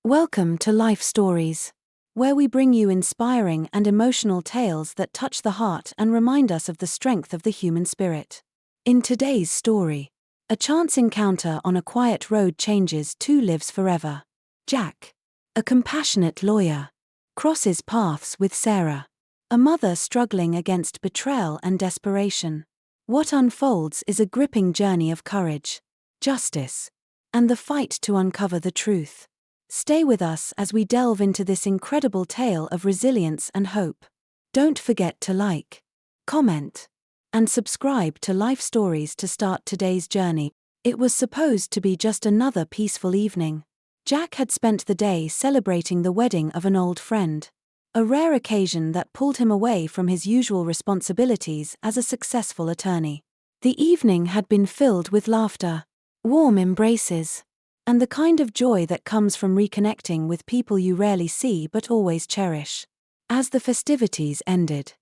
Welcome to Life Stories, where we bring you inspiring and emotional tales that touch the heart and remind us of the strength of the human spirit. In today's story, a chance encounter on a quiet road changes two lives forever. Jack, a compassionate lawyer, crosses paths with Sarah, a mother struggling against betrayal and desperation. What unfolds is a gripping journey of courage, justice, and the fight to uncover the truth. Stay with us as we delve into this incredible tale of resilience and hope. Don't forget to like, comment, and subscribe to Life Stories to start today's journey. It was supposed to be just another peaceful evening. Jack had spent the day celebrating the wedding of an old friend, a rare occasion that pulled him away from his usual responsibilities as a successful attorney. The evening had been filled with laughter, warm embraces, and the kind of joy that comes from reconnecting with people you rarely see but always cherish. As the festivities ended,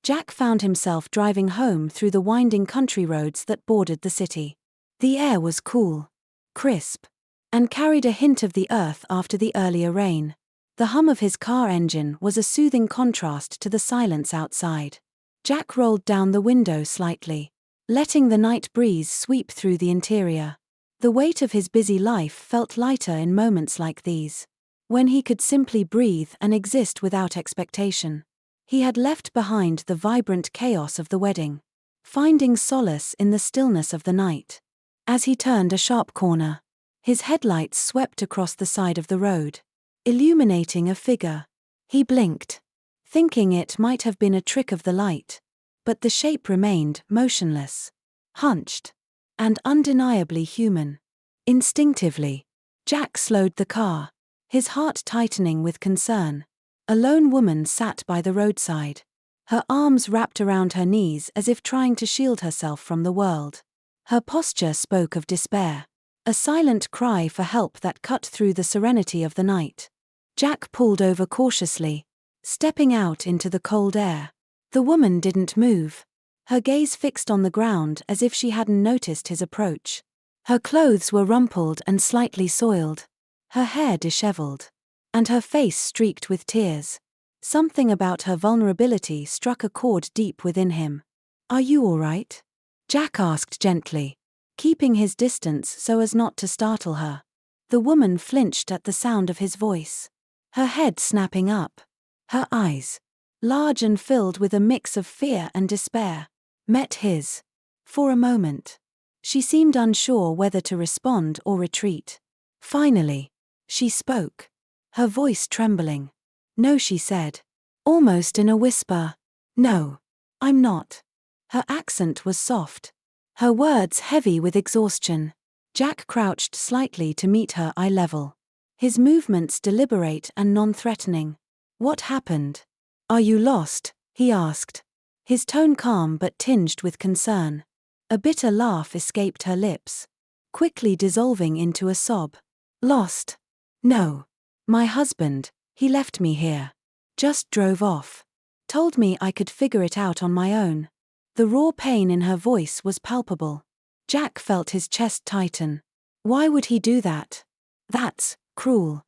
Jack found himself driving home through the winding country roads that bordered the city. The air was cool, crisp, and carried a hint of the earth after the earlier rain. The hum of his car engine was a soothing contrast to the silence outside. Jack rolled down the window slightly, letting the night breeze sweep through the interior. The weight of his busy life felt lighter in moments like these, when he could simply breathe and exist without expectation. He had left behind the vibrant chaos of the wedding, finding solace in the stillness of the night. As he turned a sharp corner, his headlights swept across the side of the road, illuminating a figure. He blinked, thinking it might have been a trick of the light, but the shape remained motionless, hunched, and undeniably human. Instinctively, Jack slowed the car, his heart tightening with concern. A lone woman sat by the roadside, her arms wrapped around her knees as if trying to shield herself from the world. Her posture spoke of despair, a silent cry for help that cut through the serenity of the night. Jack pulled over cautiously, stepping out into the cold air. The woman didn't move, her gaze fixed on the ground as if she hadn't noticed his approach. Her clothes were rumpled and slightly soiled, her hair disheveled, and her face streaked with tears. Something about her vulnerability struck a chord deep within him. "Are you all right?" Jack asked gently, keeping his distance so as not to startle her. The woman flinched at the sound of his voice, her head snapping up. Her eyes, large and filled with a mix of fear and despair, met his. For a moment, she seemed unsure whether to respond or retreat. Finally, she spoke, her voice trembling. "No," she said, almost in a whisper. "No, I'm not." Her accent was soft, her words heavy with exhaustion. Jack crouched slightly to meet her eye level, his movements deliberate and non-threatening. "What happened? Are you lost?" he asked, his tone calm but tinged with concern. A bitter laugh escaped her lips, quickly dissolving into a sob. "Lost? No. My husband, he left me here. Just drove off. Told me I could figure it out on my own." The raw pain in her voice was palpable. Jack felt his chest tighten. Why would he do that? "That's cruel."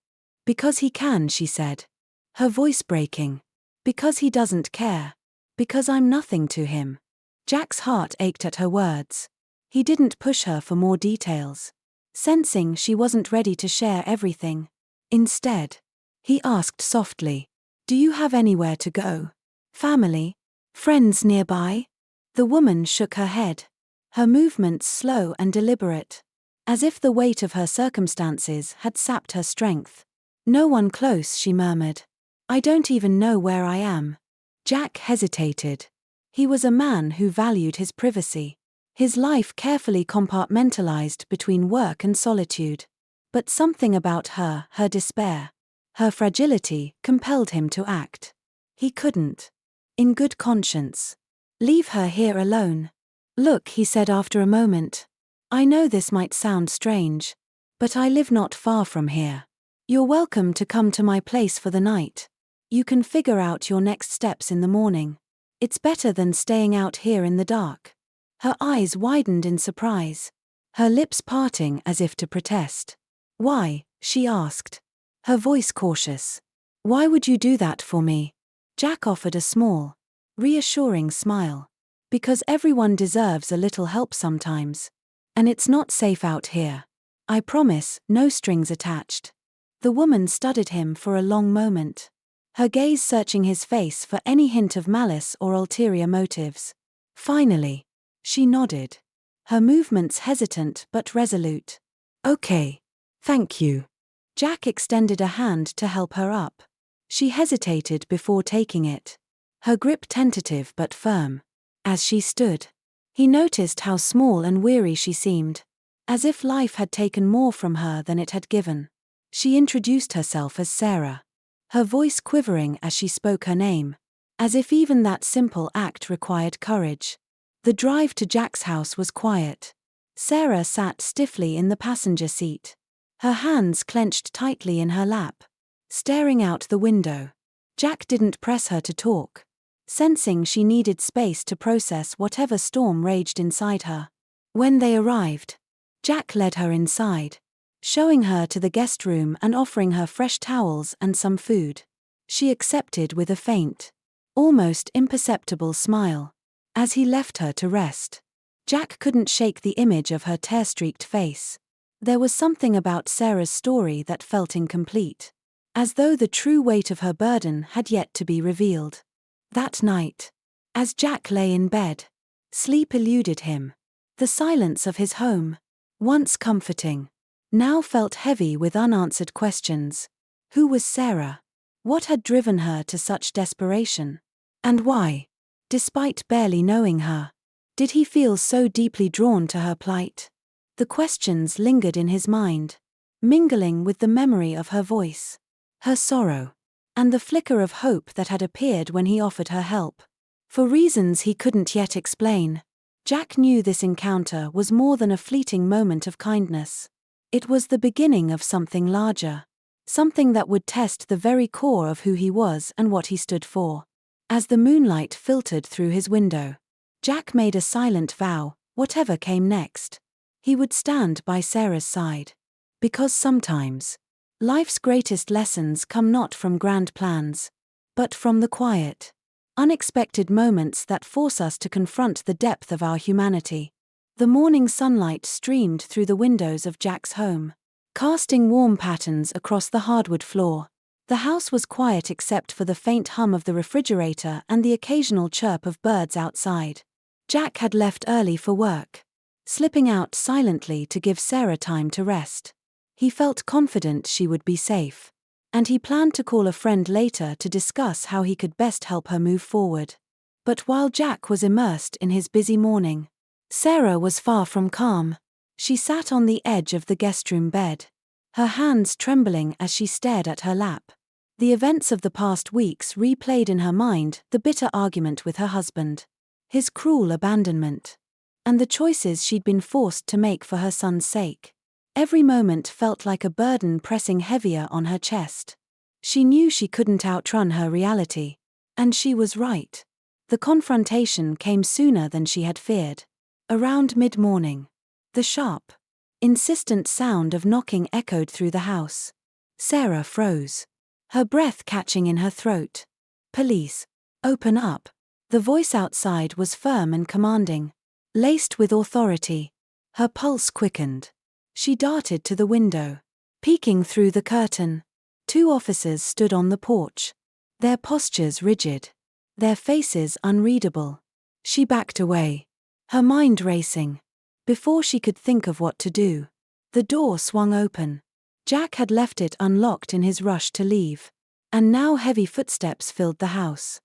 "Because he can," she said, her voice breaking. "Because he doesn't care. Because I'm nothing to him." Jack's heart ached at her words. He didn't push her for more details, sensing she wasn't ready to share everything. Instead, he asked softly, "Do you have anywhere to go? Family? Friends nearby?" The woman shook her head, her movements slow and deliberate, as if the weight of her circumstances had sapped her strength. "No one close," she murmured. "I don't even know where I am." Jack hesitated. He was a man who valued his privacy, his life carefully compartmentalized between work and solitude. But something about her despair, her fragility, compelled him to act. He couldn't, in good conscience, leave her here alone. "Look," he said after a moment, "I know this might sound strange, but I live not far from here. You're welcome to come to my place for the night. You can figure out your next steps in the morning. It's better than staying out here in the dark." Her eyes widened in surprise, her lips parting as if to protest. "Why?" she asked, her voice cautious. "Why would you do that for me?" Jack offered a small, reassuring smile. "Because everyone deserves a little help sometimes. And it's not safe out here. I promise, no strings attached." The woman studied him for a long moment, her gaze searching his face for any hint of malice or ulterior motives. Finally, she nodded, her movements hesitant but resolute. "Okay. Thank you." Jack extended a hand to help her up. She hesitated before taking it, her grip tentative but firm. As she stood, he noticed how small and weary she seemed, as if life had taken more from her than it had given. She introduced herself as Sarah, her voice quivering as she spoke her name, as if even that simple act required courage. The drive to Jack's house was quiet. Sarah sat stiffly in the passenger seat, her hands clenched tightly in her lap, staring out the window. Jack didn't press her to talk, sensing she needed space to process whatever storm raged inside her. When they arrived, Jack led her inside, showing her to the guest room and offering her fresh towels and some food. She accepted with a faint, almost imperceptible smile. As he left her to rest, Jack couldn't shake the image of her tear-streaked face. There was something about Sarah's story that felt incomplete, as though the true weight of her burden had yet to be revealed. That night, as Jack lay in bed, sleep eluded him. The silence of his home, once comforting, now felt heavy with unanswered questions. Who was Sarah? What had driven her to such desperation? And why, despite barely knowing her, did he feel so deeply drawn to her plight? The questions lingered in his mind, mingling with the memory of her voice, her sorrow, and the flicker of hope that had appeared when he offered her help. For reasons he couldn't yet explain, Jack knew this encounter was more than a fleeting moment of kindness. It was the beginning of something larger, something that would test the very core of who he was and what he stood for. As the moonlight filtered through his window, Jack made a silent vow, whatever came next, he would stand by Sarah's side. Because sometimes, life's greatest lessons come not from grand plans, but from the quiet, unexpected moments that force us to confront the depth of our humanity. The morning sunlight streamed through the windows of Jack's home, casting warm patterns across the hardwood floor. The house was quiet except for the faint hum of the refrigerator and the occasional chirp of birds outside. Jack had left early for work, slipping out silently to give Sarah time to rest. He felt confident she would be safe, and he planned to call a friend later to discuss how he could best help her move forward. But while Jack was immersed in his busy morning, Sarah was far from calm. She sat on the edge of the guest room bed, her hands trembling as she stared at her lap. The events of the past weeks replayed in her mind, the bitter argument with her husband, his cruel abandonment, and the choices she'd been forced to make for her son's sake. Every moment felt like a burden pressing heavier on her chest. She knew she couldn't outrun her reality, and she was right. The confrontation came sooner than she had feared. Around mid-morning, the sharp, insistent sound of knocking echoed through the house. Sarah froze, her breath catching in her throat. "Police, open up." The voice outside was firm and commanding, laced with authority. Her pulse quickened. She darted to the window, peeking through the curtain. Two officers stood on the porch, their postures rigid, their faces unreadable. She backed away, her mind racing. Before she could think of what to do, the door swung open. Jack had left it unlocked in his rush to leave, and now heavy footsteps filled the house.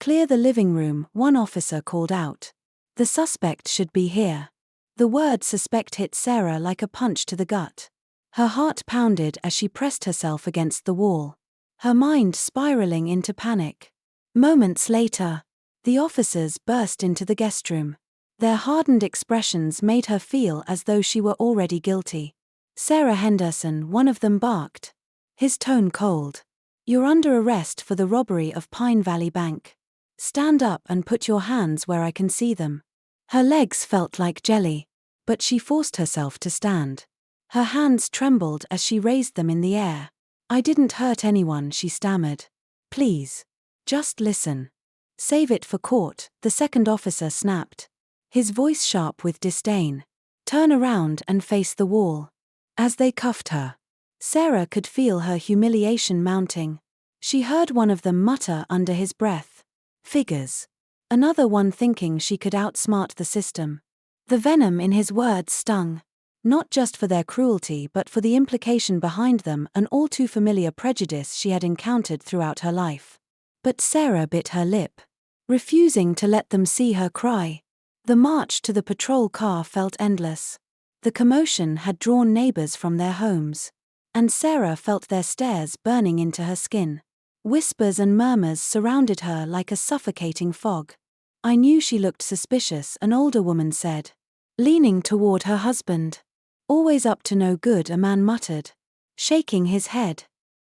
"Clear the living room," one officer called out. "The suspect should be here." The word suspect hit Sarah like a punch to the gut. Her heart pounded as she pressed herself against the wall, her mind spiraling into panic. Moments later, the officers burst into the guest room. Their hardened expressions made her feel as though she were already guilty. "Sarah Henderson," one of them barked, his tone cold. "You're under arrest for the robbery of Pine Valley Bank. Stand up and put your hands where I can see them." Her legs felt like jelly, but she forced herself to stand. Her hands trembled as she raised them in the air. "I didn't hurt anyone," she stammered. "Please. Just listen." "Save it for court," the second officer snapped, his voice sharp with disdain. "Turn around and face the wall." As they cuffed her, Sarah could feel her humiliation mounting. She heard one of them mutter under his breath, "Figures." Another one thinking she could outsmart the system. The venom in his words stung, not just for their cruelty but for the implication behind them, an all too familiar prejudice she had encountered throughout her life. But Sarah bit her lip, refusing to let them see her cry. The march to the patrol car felt endless. The commotion had drawn neighbors from their homes, and Sarah felt their stares burning into her skin. Whispers and murmurs surrounded her like a suffocating fog. "I knew she looked suspicious," an older woman said, leaning toward her husband. "Always up to no good," a man muttered, shaking his head.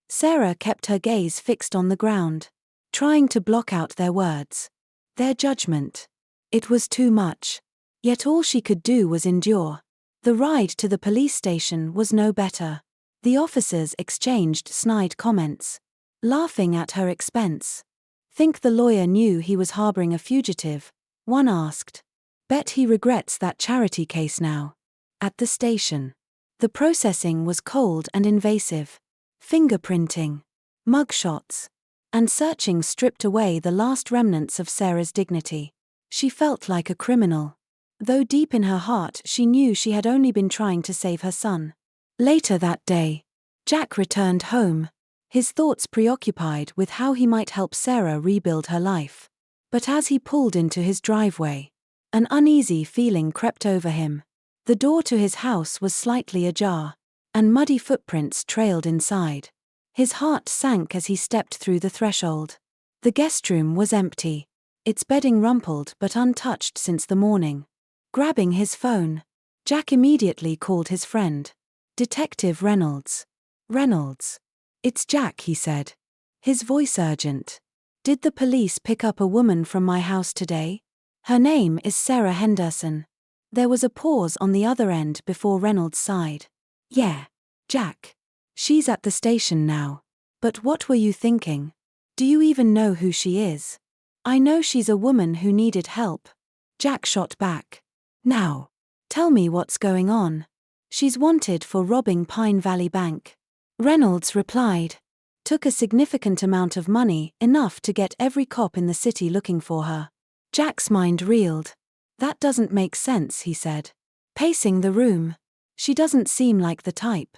Sarah kept her gaze fixed on the ground, trying to block out their words, their judgment. It was too much. Yet all she could do was endure. The ride to the police station was no better. The officers exchanged snide comments, laughing at her expense. "Think the lawyer knew he was harboring a fugitive?" one asked. "Bet he regrets that charity case now." At the station, the processing was cold and invasive. Fingerprinting, mugshots, and searching stripped away the last remnants of Sarah's dignity. She felt like a criminal, though deep in her heart she knew she had only been trying to save her son. Later that day, Jack returned home, his thoughts preoccupied with how he might help Sarah rebuild her life. But as he pulled into his driveway, an uneasy feeling crept over him. The door to his house was slightly ajar, and muddy footprints trailed inside. His heart sank as he stepped through the threshold. The guest room was empty, its bedding rumpled but untouched since the morning. Grabbing his phone, Jack immediately called his friend, Detective Reynolds. "Reynolds. It's Jack," he said, his voice urgent. "Did the police pick up a woman from my house today? Her name is Sarah Henderson." There was a pause on the other end before Reynolds sighed. "Yeah, Jack. She's at the station now. But what were you thinking? Do you even know who she is?" "I know she's a woman who needed help," Jack shot back. "Now, tell me what's going on." "She's wanted for robbing Pine Valley Bank," Reynolds replied. "Took a significant amount of money, enough to get every cop in the city looking for her." Jack's mind reeled. "That doesn't make sense," he said, pacing the room. "She doesn't seem like the type.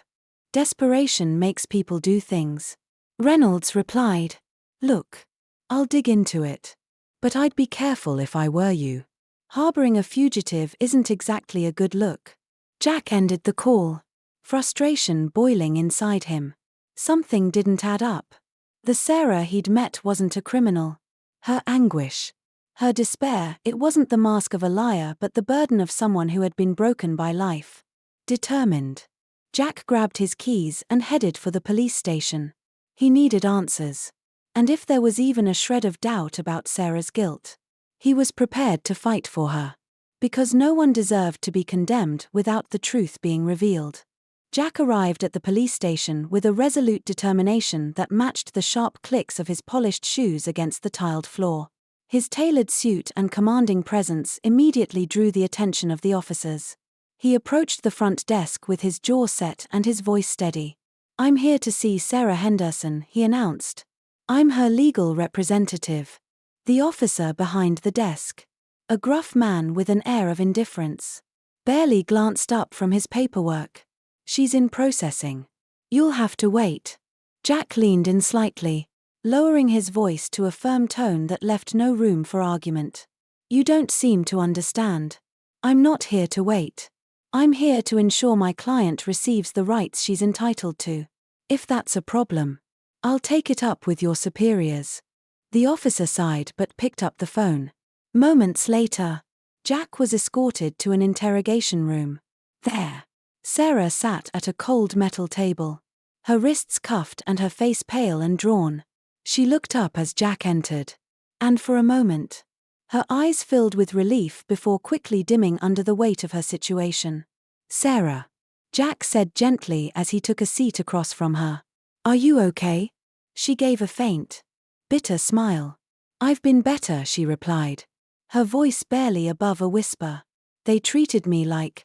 Desperation makes people do things." Reynolds replied, "Look, I'll dig into it. But I'd be careful if I were you. Harboring a fugitive isn't exactly a good look." Jack ended the call, frustration boiling inside him. Something didn't add up. The Sarah he'd met wasn't a criminal. Her anguish, her despair, it wasn't the mask of a liar but the burden of someone who had been broken by life. Determined, Jack grabbed his keys and headed for the police station. He needed answers. And if there was even a shred of doubt about Sarah's guilt, he was prepared to fight for her. Because no one deserved to be condemned without the truth being revealed. Jack arrived at the police station with a resolute determination that matched the sharp clicks of his polished shoes against the tiled floor. His tailored suit and commanding presence immediately drew the attention of the officers. He approached the front desk with his jaw set and his voice steady. "I'm here to see Sarah Henderson," he announced. "I'm her legal representative." The officer behind the desk, a gruff man with an air of indifference, barely glanced up from his paperwork. "She's in processing. You'll have to wait." Jack leaned in slightly, lowering his voice to a firm tone that left no room for argument. "You don't seem to understand. I'm not here to wait. I'm here to ensure my client receives the rights she's entitled to. If that's a problem, I'll take it up with your superiors." The officer sighed but picked up the phone. Moments later, Jack was escorted to an interrogation room. There, Sarah sat at a cold metal table, her wrists cuffed and her face pale and drawn. She looked up as Jack entered, and for a moment, her eyes filled with relief before quickly dimming under the weight of her situation. "Sarah," Jack said gently as he took a seat across from her. Are you okay? She gave a faint, bitter smile. I've been better, she replied, her voice barely above a whisper. They treated me like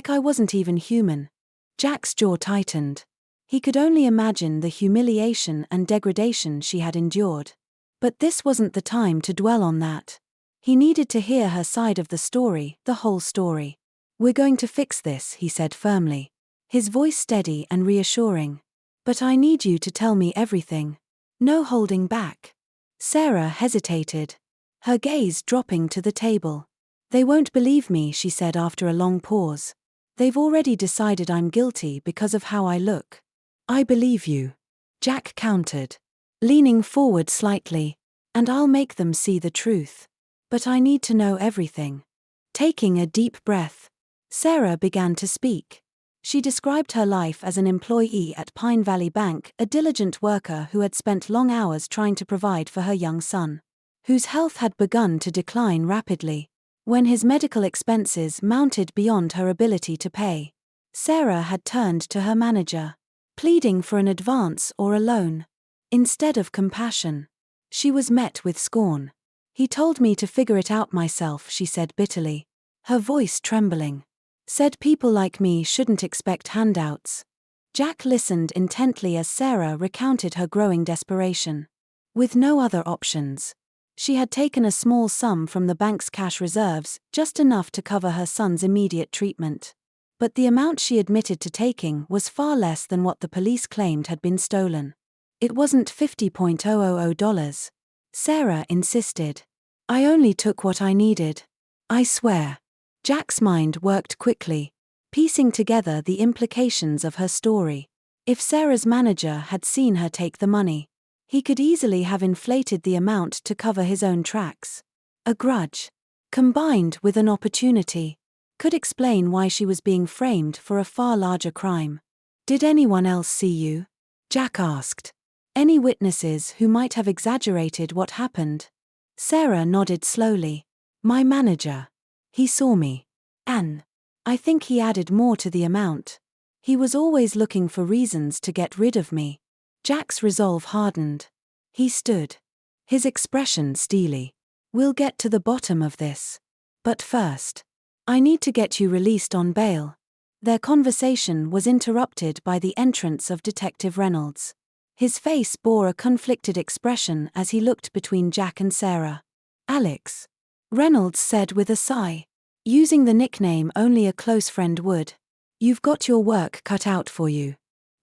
I wasn't even human. Jack's jaw tightened. He could only imagine the humiliation and degradation she had endured. But this wasn't the time to dwell on that. He needed to hear her side of the story, the whole story. We're going to fix this, he said firmly, his voice steady and reassuring. But I need you to tell me everything. No holding back. Sarah hesitated, her gaze dropping to the table. They won't believe me, she said after a long pause. They've already decided I'm guilty because of how I look. I believe you, Jack countered, leaning forward slightly, and I'll make them see the truth. But I need to know everything. Taking a deep breath, Sarah began to speak. She described her life as an employee at Pine Valley Bank, a diligent worker who had spent long hours trying to provide for her young son, whose health had begun to decline rapidly. When his medical expenses mounted beyond her ability to pay, Sarah had turned to her manager, pleading for an advance or a loan. Instead of compassion, she was met with scorn. He told me to figure it out myself, she said bitterly, her voice trembling. Said people like me shouldn't expect handouts. Jack listened intently as Sarah recounted her growing desperation. With no other options, she had taken a small sum from the bank's cash reserves, just enough to cover her son's immediate treatment. But the amount she admitted to taking was far less than what the police claimed had been stolen. It wasn't $50,000. Sarah insisted. I only took what I needed. I swear. Jack's mind worked quickly, piecing together the implications of her story. If Sarah's manager had seen her take the money, he could easily have inflated the amount to cover his own tracks. A grudge, combined with an opportunity, could explain why she was being framed for a far larger crime. Did anyone else see you? Jack asked. Any witnesses who might have exaggerated what happened? Sarah nodded slowly. My manager. He saw me. And I think he added more to the amount. He was always looking for reasons to get rid of me. Jack's resolve hardened. He stood, his expression steely. We'll get to the bottom of this. But first, I need to get you released on bail. Their conversation was interrupted by the entrance of Detective Reynolds. His face bore a conflicted expression as he looked between Jack and Sarah. Alex, Reynolds said with a sigh, using the nickname only a close friend would. You've got your work cut out for you.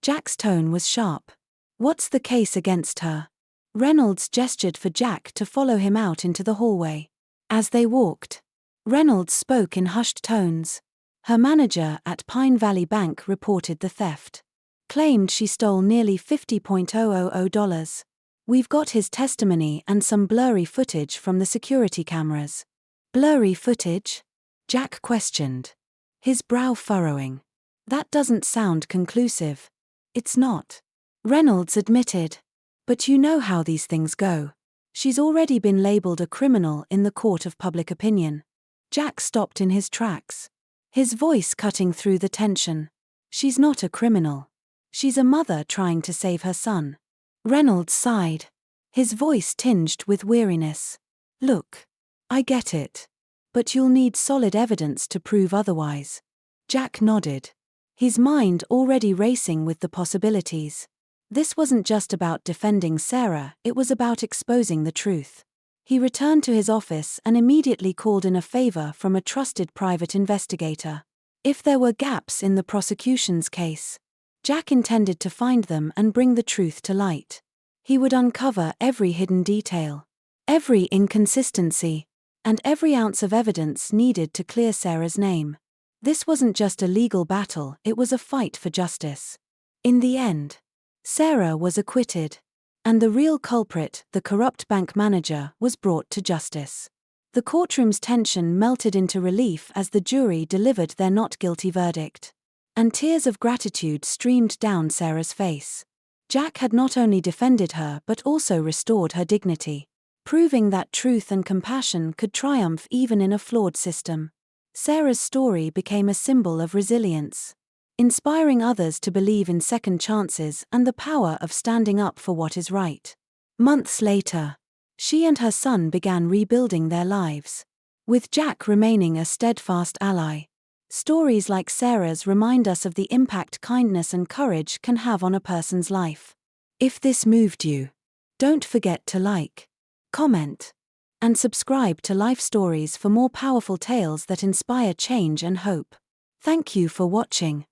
Jack's tone was sharp. What's the case against her? Reynolds gestured for Jack to follow him out into the hallway. As they walked, Reynolds spoke in hushed tones. Her manager at Pine Valley Bank reported the theft. Claimed she stole nearly $50,000. We've got his testimony and some blurry footage from the security cameras. Blurry footage? Jack questioned, his brow furrowing. That doesn't sound conclusive. It's not. Reynolds admitted. But you know how these things go. She's already been labeled a criminal in the court of public opinion. Jack stopped in his tracks, his voice cutting through the tension. She's not a criminal. She's a mother trying to save her son. Reynolds sighed, his voice tinged with weariness. Look, I get it. But you'll need solid evidence to prove otherwise. Jack nodded, his mind already racing with the possibilities. This wasn't just about defending Sarah, it was about exposing the truth. He returned to his office and immediately called in a favor from a trusted private investigator. If there were gaps in the prosecution's case, Jack intended to find them and bring the truth to light. He would uncover every hidden detail, every inconsistency, and every ounce of evidence needed to clear Sarah's name. This wasn't just a legal battle, it was a fight for justice. In the end, Sarah was acquitted, and the real culprit, the corrupt bank manager, was brought to justice. The courtroom's tension melted into relief as the jury delivered their not guilty verdict, and tears of gratitude streamed down Sarah's face. Jack had not only defended her but also restored her dignity, proving that truth and compassion could triumph even in a flawed system. Sarah's story became a symbol of resilience. inspiring others to believe in second chances and the power of standing up for what is right. Months later, she and her son began rebuilding their lives, with Jack remaining a steadfast ally. Stories like Sarah's remind us of the impact kindness and courage can have on a person's life. If this moved you, don't forget to like, comment, and subscribe to Life Stories for more powerful tales that inspire change and hope. Thank you for watching.